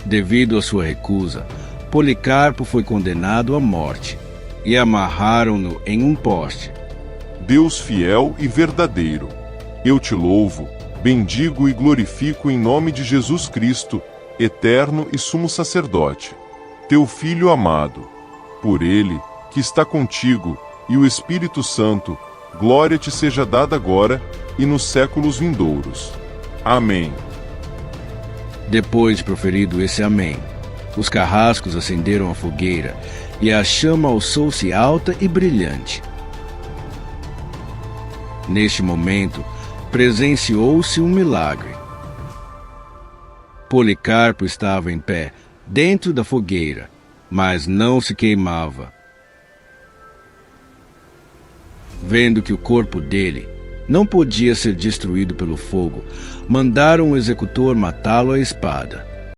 Devido à sua recusa, Policarpo foi condenado à morte e amarraram-no em um poste. Deus fiel e verdadeiro, eu te louvo, bendigo e glorifico em nome de Jesus Cristo, eterno e sumo sacerdote, teu Filho amado. Por ele, que está contigo, e o Espírito Santo, glória te seja dada agora e nos séculos vindouros. Amém. Depois de proferido esse amém, os carrascos acenderam a fogueira e a chama alçou-se alta e brilhante. Neste momento, presenciou-se um milagre. Policarpo estava em pé, dentro da fogueira, mas não se queimava. Vendo que o corpo dele não podia ser destruído pelo fogo, mandaram o executor matá-lo à espada.